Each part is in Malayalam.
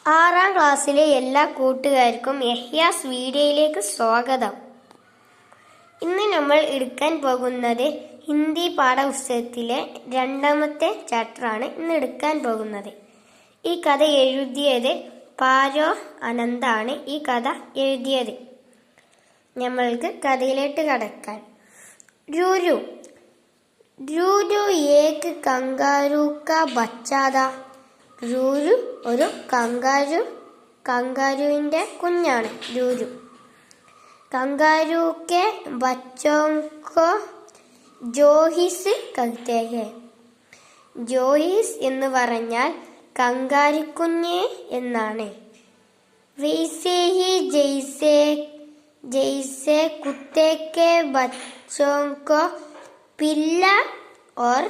ആറാം ക്ലാസ്സിലെ എല്ലാ കൂട്ടുകാർക്കും യഹ്യാസ് വീഡിയോയിലേക്ക് സ്വാഗതം. ഇന്ന് നമ്മൾ എടുക്കാൻ പോകുന്നത് ഹിന്ദി പാഠപുസ്തകത്തിലെ രണ്ടാമത്തെ ചാപ്റ്ററാണ് ഇന്ന് എടുക്കാൻ പോകുന്നത്. ഈ കഥ എഴുതിയത് പാരോ അനന്താണ് ഈ കഥ എഴുതിയത്. നമ്മൾക്ക് കഥയിലേക്ക് കടക്കാൻ. രൂരു രൂരു ഏക് കങ്കാരു കാ ബച്ചാ താ. രൂരു ഒരു കങ്കാരുവിന്റെ കുഞ്ഞാണ്. രൂരു കങ്കാരു കെ ബച്ചോं को ജോഹിസ് कहते हैं. ജോഹിസ് എന്ന് പറഞ്ഞാൽ കങ്കാരുക്കുഞ്ഞ് എന്നാണ്. वैसे ही जैसे कुत्ते के बच्चों को पिल्ला और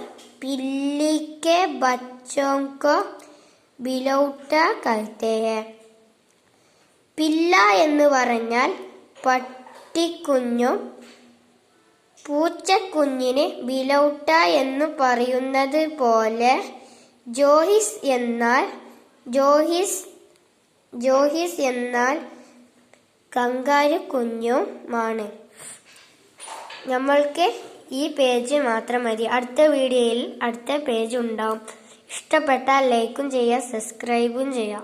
पिल्ली के बच्चों को ബിലൗട്ട कहते. പില്ല എന്ന് പറഞ്ഞാൽ പട്ടിക്കുഞ്ഞും പൂച്ചക്കുഞ്ഞിന് ബിലൗട്ട എന്ന് പറയുന്നത് പോലെ ജോഹിസ് എന്നാൽ കങ്കാരു കുഞ്ഞുമാണ്. നമ്മൾക്ക് ഈ പേജ് മാത്രം മതി. അടുത്ത വീഡിയോയിൽ അടുത്ത പേജ് ഉണ്ടാവും. ഇഷ്ടപ്പെട്ടാൽ ലൈക്കും ചെയ്യുക, സബ്സ്ക്രൈബും ചെയ്യാം.